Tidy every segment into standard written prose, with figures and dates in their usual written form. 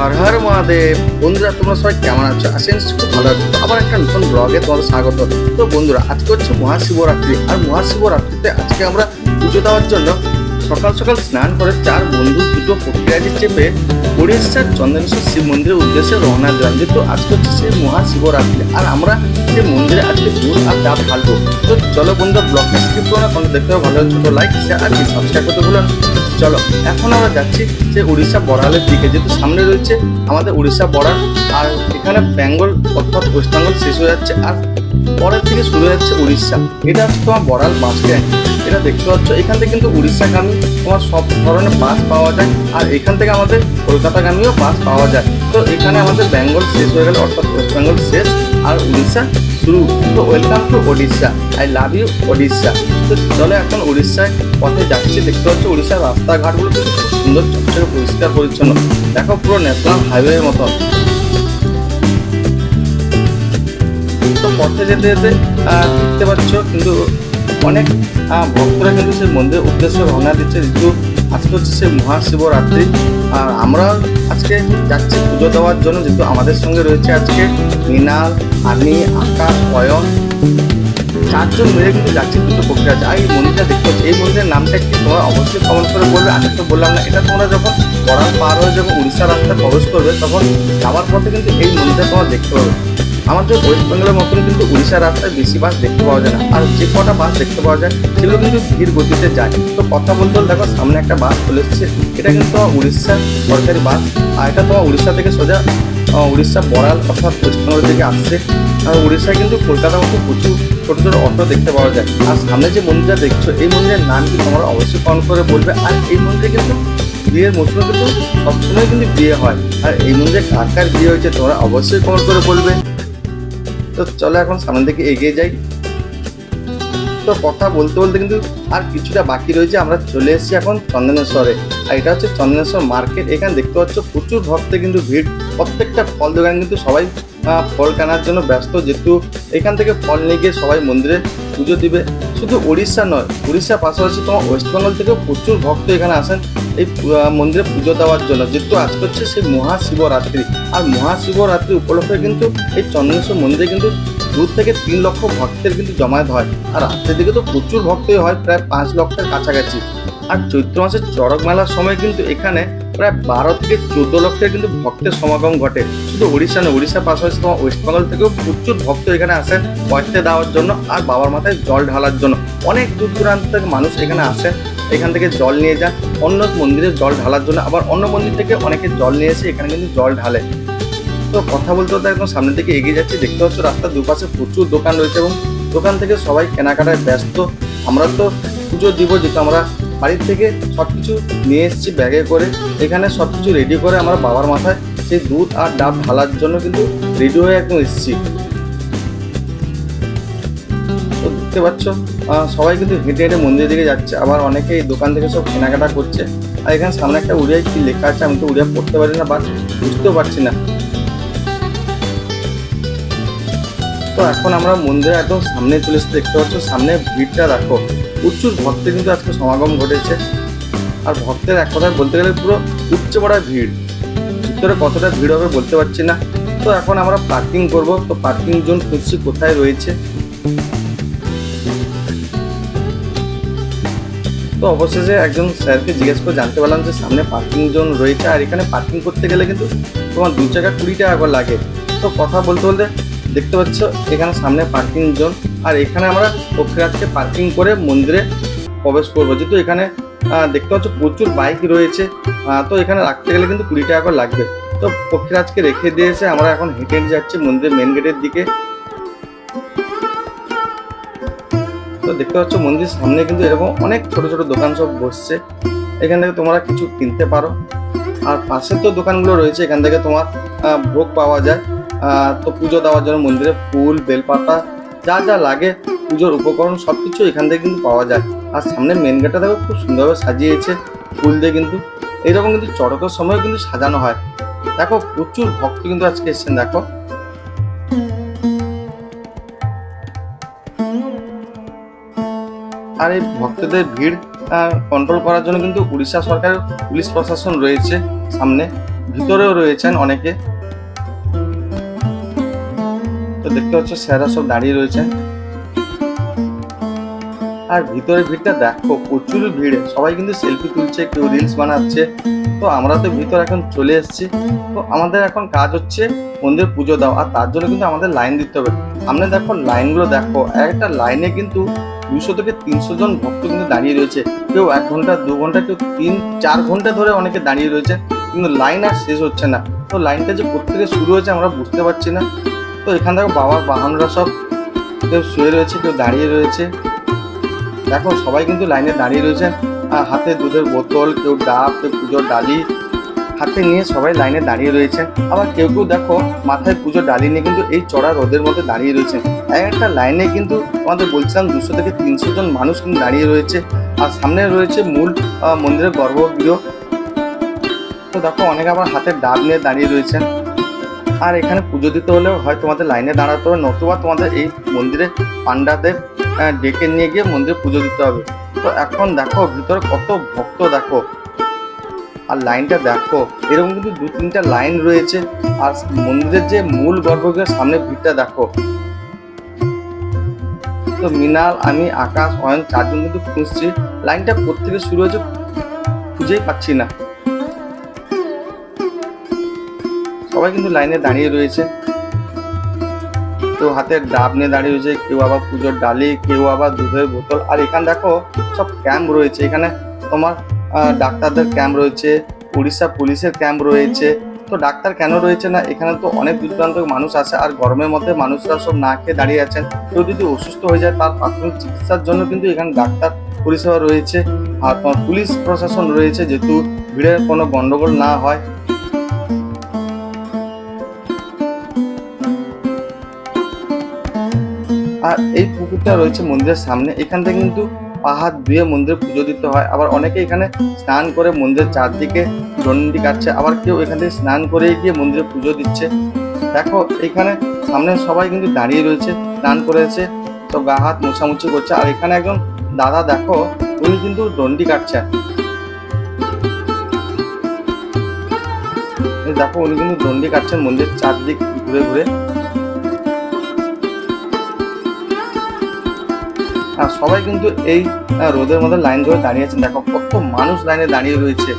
হর হর মহাদেব। বন্ধুরা তোমরা সবাই কেমন আছো? আছেন খুব ভালো আছো। আবার একটা নতুন ব্লগে তোমাদের স্বাগত। তো বন্ধুরা আজকে হচ্ছে মহাশিবরাত্রি, আর মহাশিবরাত্রিতে আজকে আমরা পুজো দেওয়ার জন্য সকাল সকাল স্নান করে 4 বন্ধু দুটো প্রক্রিয়াজি চেপে উড়িষ্যার চন্দনেশ্বর শিব মন্দিরের উদ্দেশ্যে রওনা দিলাম। যেহেতু আজকে হচ্ছে সেই মহাশিবরাত্রি, আর আমরা সেই মন্দিরে আজকে দুধ আর ডাব ঢালবো। তো চলো বন্ধুরা ব্লগটা স্কিপ করো না, কারণ দেখতে হবে ভালো ছোটো লাইক শেয়ার আর কি সাবস্ক্রাইব করতে ভুলো না। চলো এখন আমরা যাচ্ছি যে উড়িষ্যা বর্ডারের দিকে, যেহেতু সামনে রয়েছে আমাদের উড়িষ্যা বর্ডার, আর এখানে বেঙ্গল অর্থাৎ ওয়েস্ট বেঙ্গল শেষ হয়ে যাচ্ছে, আর পরের থেকে শুরু হয়ে যাচ্ছে উড়িষ্যা। এটা হচ্ছে তোমার বর্ডার বাস স্ট্যান্ড। এটা দেখতে পাচ্ছ, এখান থেকে কিন্তু উড়িষ্যাগামী তোমার সব ধরনের বাস পাওয়া যায়, আর এখান থেকে আমাদের কলকাতাগামীও বাস পাওয়া যায়। তো এখানে আমাদের বেঙ্গল শেষ হয়ে গেল, অর্থাৎ ওয়েস্ট বেঙ্গল শেষ আর উড়িষ্যা শুরু। তো welcome to Odisha, I love you Odisha. তো চলো এখন উড়িষ্যায় পথে যাচ্ছি। দেখতে পাচ্ছ উড়িষ্যার রাস্তাঘাটগুলো কিন্তু খুব সুন্দর, চকচকে পরিষ্কার পরিচ্ছন্ন। দেখো পুরো ন্যাশনাল হাইওয়ের মতন। তো পথে যেতে যেতে দেখতে পাচ্ছ কিন্তু অনেক ভক্তরা কিন্তু সেই মন্দিরের উদ্দেশ্যে রওনা দিচ্ছে, যেহেতু আজকে হচ্ছে সেই মহাশিবরাত্রি। আর আমরা আজকে যাচ্ছি পুজো দেওয়ার জন্য, যেহেতু আমাদের সঙ্গে রয়েছে আজকে মৃণাল, আমি, আকাশ, অয়ন, 4 জন মিলে কিন্তু যাচ্ছি দুটো প্রক্রিয়া আছে। আর এই মন্দিরটা দেখতে পাচ্ছি, এই মন্দিরের নামটা কি তোমরা অবশ্যই কমেন্ট করে বলবে। আগে তো বললাম না, এটা তোমরা যখন বর্ডার পার হয়ে যখন উড়িষ্যা রাস্তায় প্রবেশ করবে, তখন যাওয়ার পথে কিন্তু এই মন্দিরটা তোমরা দেখতে পাবে। আমাদের ওয়েস্ট বেঙ্গলের মতন কিন্তু উড়িষ্যার রাস্তায় বেশি বাস দেখতে পাওয়া যায় না, আর যে কটা বাস দেখতে পাওয়া যায় সেগুলো কিন্তু ধীর গতিতে যায়। তো কথা বলতে হলে দেখো সামনে একটা বাস চলে এসেছে, এটা কিন্তু তোমার উড়িষ্যার সরকারি বাস, আর এটা তোমার উড়িষ্যা থেকে সোজা উড়িষ্যা বড়াল অর্থাৎ ওয়েস্ট বেঙ্গল থেকে আসছে। আর উড়িষ্যায় কিন্তু কলকাতার মতো প্রচুর ছোটো ছোটো অটো দেখতে পাওয়া যায়। আর সামনে যে মন্দিরটা দেখছো, এই মন্দিরের নাম কি তোমরা অবশ্যই কমেন্ট করে বলবে। আর এই মন্দিরে কিন্তু বিয়ের মৌসুমে কিন্তু সবসময় কিন্তু বিয়ে হয়, আর এই মন্দিরে কার কার বিয়ে হয়েছে তোমরা অবশ্যই কমেন্ট করে বলবে। তো চলো এখন সামনের দিকে এগিয়ে যাই। তো কথা বলতে বলতে কিন্তু আর কিছুটা বাকি রয়েছে, আমরা চলে এসেছি এখন চন্দনেশ্বরে। আর এটা হচ্ছে চন্দনেশ্বর মার্কেট। এখানে দেখতে পাচ্ছ প্রচুর ভক্তের কিন্তু ভিড়। প্রত্যেকটা ফল দোকান কিন্তু সবাই ফল কেনার জন্য ব্যস্ত, যেহেতু এখান থেকে ফল নিয়ে গিয়ে সবাই মন্দিরে পুজো দিবে। শুধু উড়িষ্যা নয়, উড়িষ্যার পাশাপাশি তোমার ওয়েস্ট বেঙ্গল থেকেও প্রচুর ভক্ত এখানে আসেন এই মন্দিরে পুজো দেওয়ার জন্য, যেহেতু আজকে হচ্ছে সেই মহাশিবরাত্রি। আর মহাশিবরাত্রি উপলক্ষে কিন্তু এই চন্দনেশ্বর মন্দিরে কিন্তু 2 থেকে 3 লক্ষ ভক্তের কিন্তু জমায়েত হয়, আর রাত্রের দিকে তো প্রচুর ভক্তই হয়, প্রায় 5 লক্ষের কাছাকাছি। আর চৈত্র মাসের চড়ক মেলার সময় কিন্তু এখানে প্রায় 12 থেকে 14 লক্ষের কিন্তু ভক্তের সমাগম ঘটে। শুধু উড়িষ্যা নয়, উড়িষ্যার পাশাপাশি তোমার ওয়েস্ট বেঙ্গল থেকেও প্রচুর ভক্ত এখানে আসেন পয়তে দেওয়ার জন্য আর বাবার মাথায় জল ঢালার জন্য। অনেক দূর দূরান্ত থেকে মানুষ এখানে আসেন, এখান থেকে জল নিয়ে যান অন্য মন্দিরে জল ঢালার জন্য, আবার অন্য মন্দির থেকে অনেকে জল নিয়ে এসে এখানে কিন্তু জল ঢালে। তো কথা বলতে বলতে একদম সামনের দিকে এগিয়ে যাচ্ছি। দেখতে পাচ্ছ রাস্তার দুপাশে প্রচুর দোকান রয়েছে, এবং দোকান থেকে সবাই কেনাকাটায় ব্যস্ত। আমরা তো পুজো দিব, যেহেতু আমরা বাড়ির থেকে সব কিছু নিয়ে এসেছি ব্যাগে করে, এখানে সব কিছু রেডি করে আমরা বাবার মাথায় সেই দুধ আর ডাব ঢালার জন্য কিন্তু রেডি হয়ে একদম এসেছি। তো দেখতে পাচ্ছ সবাই কিন্তু হেঁটে হেঁটে মন্দিরের দিকে যাচ্ছে, আবার অনেকে এই দোকান থেকে সব কেনাকাটা করছে। আর এখানে সামনে একটা উড়িয়ায় কি লেখা আছে, আমি তো উড়িয়া পড়তে পারি না বা বুঝতেও পারছি না। তো এখন আমরা মন্দিরে একদম সামনে চলে এসে দেখতে পাচ্ছ, সামনে ভিড়টা দেখো, প্রচুর ভক্তের কিন্তু আজকে সমাগম ঘটেছে। আর ভক্তের এক কথায় বলতে গেলে পুরো উপচে পড়া ভিড়। ভিতরে কতটা ভিড় হবে বলতে পারছি না। তো এখন আমরা পার্কিং করব, তো পার্কিং জোন খুঁজছি কোথায় রয়েছে। তো অবশেষে একজন স্যারকে জিজ্ঞেস করে জানতে পারলাম যে সামনে পার্কিং জোন রয়েছে, আর এখানে পার্কিং করতে গেলে কিন্তু তোমার 2 টাকা 20 টাকা করে লাগে। তো কথা বলতে বলতে দেখতে পাচ্ছ এখানে সামনে পার্কিং জোন, আর এখানে আমরা পক্ষীরাজকে পার্কিং করে মন্দিরে প্রবেশ করবো। যেহেতু এখানে দেখতে পাচ্ছ প্রচুর বাইক রয়েছে, তো এখানে রাখতে গেলে কিন্তু 20 টাকা করে লাগবে। তো পক্ষীরাজকে রেখে দিয়েছে, আমরা এখন হেঁটে হেঁটে যাচ্ছি মন্দিরের মেন গেটের দিকে। তো দেখতে পাচ্ছ মন্দির সামনে কিন্তু এরকম অনেক ছোট ছোট দোকান সব বসছে, এখান থেকে তোমরা কিছু কিনতে পারো। আর পাশে তো দোকানগুলো রয়েছে, এখান থেকে তোমার ভোগ পাওয়া যায়। তো পুজো দেওয়ার জন্য মন্দিরে ফুল, বেলপাতা, যা যা লাগে পুজোর উপকরণ সব কিছু এখান থেকে কিন্তু পাওয়া যায়। আর সামনে মেন গেটটা দেখো খুব সুন্দরভাবে সাজিয়েছে ফুল দিয়ে, কিন্তু এইরকম কিন্তু চড়কের সময় কিন্তু সাজানো হয়। দেখো প্রচুর ভক্ত কিন্তু আজকে এসেছেন দেখো। আর এই ভক্তদের ভিড় কন্ট্রোল করার জন্য কিন্তু উড়িষ্যা সরকারের পুলিশ প্রশাসন রয়েছে সামনে, ভিতরেও রয়েছেন অনেকে। তো দেখতে পাচ্ছ স্যাররা সব দাঁড়িয়ে রয়েছেন। আর ভিতরে ভিড়টা দেখো, প্রচুর ভিড়, সবাই কিন্তু সেলফি তুলছে, কেউ রিলস বানাচ্ছে। তো আমরা তো ভিতর এখন চলে এসেছি। তো আমাদের এখন কাজ হচ্ছে মন্দিরে পুজো দাও, আর তার জন্য কিন্তু আমাদের লাইন দিতে হবে। সামনে দেখো লাইনগুলো দেখো, একটা লাইনে কিন্তু 200 থেকে 300 জন ভক্ত কিন্তু দাঁড়িয়ে রয়েছে। কেউ 1 ঘন্টা 2 ঘন্টা, কেউ 3-4 ঘন্টা ধরে অনেকে দাঁড়িয়ে রয়েছে, কিন্তু লাইন আর শেষ হচ্ছে না। তো লাইনটা যে কোত্থেকে শুরু হয়েছে আমরা বুঝতে পারছি না। তো এখান থেকে বাবার বাহনরা সব কেউ শুয়ে রয়েছে, কেউ দাঁড়িয়ে রয়েছে। দেখো সবাই কিন্তু লাইনে দাঁড়িয়ে রয়েছেন, আর হাতে দুধের বোতল, কেউ ডাব, কেউ পুজোর ডালি হাতে নিয়ে সবাই লাইনে দাঁড়িয়ে রয়েছেন। আবার কেউ কেউ দেখো মাথায় পুজোর ডালি নিয়ে কিন্তু এই চড়া রোদের মধ্যে দাঁড়িয়ে রয়েছেন। একটা লাইনে কিন্তু আমাদের বলছিলাম 200 থেকে 300 জন মানুষ কিন্তু দাঁড়িয়ে রয়েছে। আর সামনে রয়েছে মূল মন্দিরের গর্ভগৃহ। তো দেখো অনেকে আবার হাতে ডাব নিয়ে দাঁড়িয়ে রয়েছেন। আর এখানে পুজো দিতে হলেও হয় তোমাদের লাইনে দাঁড়াতে হবে, নতুবা তোমাদের এই মন্দিরে পান্ডাদের ডেকে নিয়ে গিয়ে মন্দিরে পুজো দিতে হবে। তো এখন দেখো ভিতরে কত ভক্ত দেখো, আর লাইনটা দেখো, এরকম কিন্তু 2-3টা লাইন রয়েছে। আর মন্দিরের যে মূল গর্ভগৃহের সামনে ভিড়টা দেখো। তো মৃণাল, আমি, আকাশ, অয়ন 4 জন কিন্তু খুঁজছি, লাইনটা কোত্থেকে শুরু হয়েছে খুঁজেই পাচ্ছি না। সবাই কিন্তু লাইনে দাঁড়িয়ে রয়েছে, কেউ হাতে ডাব নিয়ে দাঁড়িয়ে রয়েছে, কেউ আবার পুজোর ডালি, কেউ আবার দুধের বোতল। আর এখানে দেখো সব ক্যাম্প রয়েছে, এখানে তোমার ডাক্তারদের ক্যাম্প রয়েছে, উড়িষ্যা পুলিশের ক্যাম্প রয়েছে। তো ডাক্তার কেন রয়েছে না, এখানে তো অনেক দূর দূরান্ত মানুষ আসে, আর গরমের মধ্যে মানুষরা সব না খেয়ে দাঁড়িয়ে আছেন। কেউ যদি অসুস্থ হয়ে যায় তার প্রাথমিক চিকিৎসার জন্য কিন্তু এখানে ডাক্তার পরিষেবা রয়েছে। আর তোমার পুলিশ প্রশাসন রয়েছে, যেহেতু ভিড়ের কোনো গন্ডগোল না হয়। আর এই পুকুরটা রয়েছে মন্দিরের সামনে, এখান থেকে কিন্তু পাহাড় ধুয়ে মন্দিরে পুজো দিতে হয়। আবার অনেকে এখানে স্নান করে মন্দিরের চারদিকে দণ্ডি কাটছে, আবার কেউ এখান থেকে স্নান করে গিয়ে মন্দিরে পুজো দিচ্ছে। দেখো এখানে সামনে সবাই কিন্তু দাঁড়িয়ে রয়েছে, স্নান করেছে, সব গা হাত মোছামুছি করছে। আর এখানে একজন দাদা দেখো, উনি কিন্তু দণ্ডি কাটছেন। দেখো উনি কিন্তু দণ্ডি কাটছেন মন্দিরের চারদিক ঘুরে ঘুরে। আর সবাই কিন্তু এই রোদের মধ্যে লাইন ধরে দাঁড়িয়ে আছেন। দেখো কত মানুষ লাইনে দাঁড়িয়ে রয়েছে।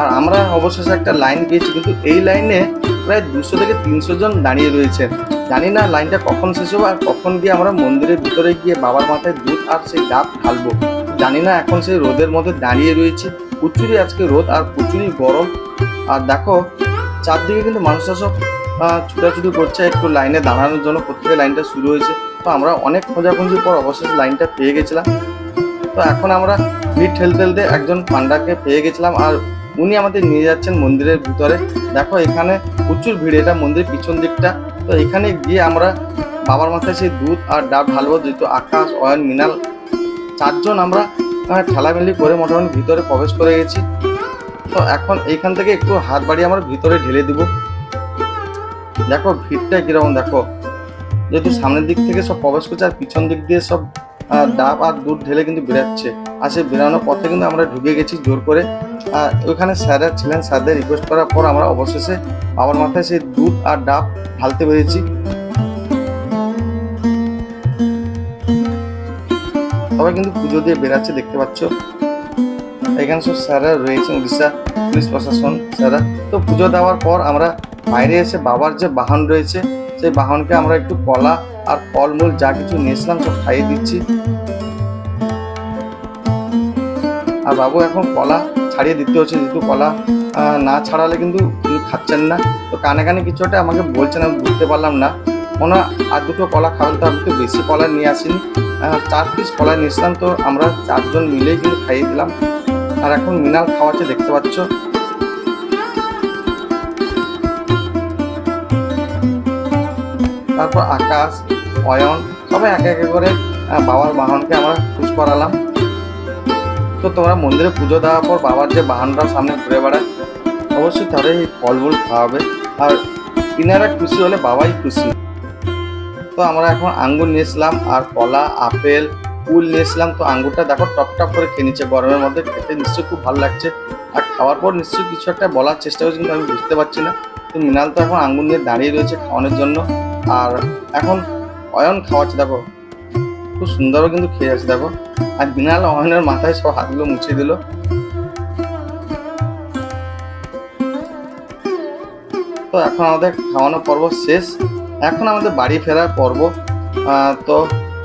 আর আমরা অবশেষে একটা লাইন পেয়েছি, কিন্তু এই লাইনে প্রায় 200 থেকে 300 জন দাঁড়িয়ে রয়েছে। জানি না লাইনটা কখন শেষ হবে আর কখন গিয়ে আমরা মন্দিরের ভিতরে গিয়ে বাবার মাথায় দুধ আর সেই ডাব ঢালবো। জানি না, এখন সেই রোদের মধ্যে দাঁড়িয়ে রয়েছে। প্রচুরই আজকে রোদ আর প্রচুরই গরম। আর দেখো চারদিকে কিন্তু মানুষরা সব ছুটাছুটি করছে একটু লাইনে দাঁড়ানোর জন্য, কোথেকে লাইনটা শুরু হয়েছে। তো আমরা অনেক খোঁজাখুঁজির পর অবশেষে লাইনটা পেয়ে গেছিলাম। তো এখন আমরা ভিড় ঠেলতে ঠেলতে একজন পান্ডাকে পেয়ে গেছিলাম, আর উনি আমাদের নিয়ে যাচ্ছেন মন্দিরের ভিতরে। দেখো এখানে প্রচুর ভিড়, এটা মন্দিরের পিছন দিকটা। তো এখানে গিয়ে আমরা বাবার মাথায় সেই দুধ আর ডাব ঢালবো। যেহেতু আকাশ, অয়ন, মৃণাল 4 জন আমরা ঠেলামেলি করে মোটামুটি ভিতরে প্রবেশ করে গেছি। তো এখন এইখান থেকে একটু হাত বাড়িয়ে আমরা ভিতরে ঢেলে দিব। দেখো ভিড়টা কিরকম দেখো, যেহেতু সামনের দিক থেকে সব প্রবেশ করছে আর পিছন দিক দিয়ে সব ডাব আর দুধ ঢেলে কিন্তু বেরাচ্ছে। আর সেই বেরানোর পথে কিন্তু আমরা ঢুকে গেছি জোর করে। ওইখানে স্যাররা ছিলেন, স্যারদের রিকোয়েস্ট করার পর আমরা অবশেষে বাবার মাথায় সেই দুধ আর ডাব ঢালতে পেরেছি। সবাই কিন্তু পুজো দিয়ে বেরাচ্ছে, দেখতে পাচ্ছ। এখানে সব স্যাররা রয়েছেন, উড়িষ্যা পুলিশ প্রশাসন স্যাররা। তো পুজো দেওয়ার পর আমরা বাইরে এসে বাবার যে বাহন রয়েছে সেই বাহনকে আমরা একটু কলা আর ফলমূল যা কিছু নিয়েছিলাম সব খাইয়ে দিচ্ছি। আর বাবু এখন কলা ছাড়িয়ে দিতে হচ্ছে, যেহেতু কলা না ছাড়ালে কিন্তু উনি খাচ্ছেন না। তো কানে কানে কিছু একটা আমাকে বলছেন, আমি বুঝতে পারলাম না। মনে হয় আর 2টো কলা খাবেন, তো আমি তো বেশি কলা নিয়ে আসিনি, 4 পিস কলা নিয়েছিলাম। তো আমরা 4 জন মিলেই কিন্তু খাইয়ে দিলাম। আর এখন মৃণাল খাওয়াচ্ছে, দেখতে পাচ্ছ। তারপর আকাশ, অয়ন সবাই একে একে করে বাবার বাহনকে আমরা খুশ করালাম। তো তোমরা মন্দিরে পুজো দেওয়ার পর বাবার যে বাহনটা সামনে ঘুরে বেড়ায়, অবশ্যই তাদের এই ফলমূল খাওয়াবে। আর তিনারা খুশি হলে বাবাই খুশি। তো আমরা এখন আঙ্গুর নিয়েছিলাম, আর কলা, আপেল, কুল নিয়েছিলাম। তো আঙ্গুরটা দেখো টপ টপ করে খেয়ে নিচ্ছে গরমের মধ্যে, খেতে নিশ্চয়ই খুব ভালো লাগছে। আর খাওয়ার পর নিশ্চয়ই কিছু একটা বলার চেষ্টা করছে, কিন্তু আমি বুঝতে পারছি না। তো মৃণাল তো এখন আঙ্গুল নিয়ে দাঁড়িয়ে রয়েছে খাওয়ানোর জন্য, আর এখন অয়ন খাওয়াচ্ছে, দেখো খুব সুন্দরভাবে কিন্তু খেয়ে যাচ্ছে দেখো। আর মৃণাল অয়নের মাথায় সব হাতগুলো মুছে দিল। তো এখন আমাদের খাওয়ানো পর্ব শেষ, এখন আমাদের বাড়ি ফেরার পর্ব। তো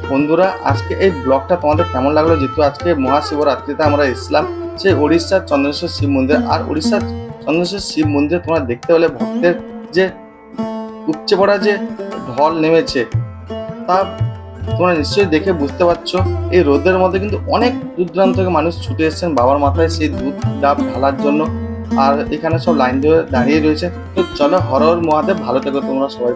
বন্ধুরা, আজকে এই ব্লগটা তোমাদের কেমন লাগলো? যেহেতু আজকে মহাশিবরাত্রিতে আমরা এসেছিলাম সেই উড়িষ্যার চন্দ্রেশ্বর শিব মন্দির, আর উড়িষ্যার চন্দ্রেশ্বর শিব মন্দিরে তোমরা দেখতে পেলে ভক্তের যে উপচে পড়া যে ঢল নেমেছে, তা তোমরা নিশ্চয়ই দেখে বুঝতে পারছো। এই রোদের মধ্যে কিন্তু অনেক দূর দূরান্ত থেকে মানুষ ছুটে এসেছেন বাবার মাথায় সেই দুধ ডাব ঢালার জন্য, আর এখানে সব লাইন ধরে দাঁড়িয়ে রয়েছে। তো চলো, হর হর মহাদেব, ভালো থেকো তোমরা সবাই।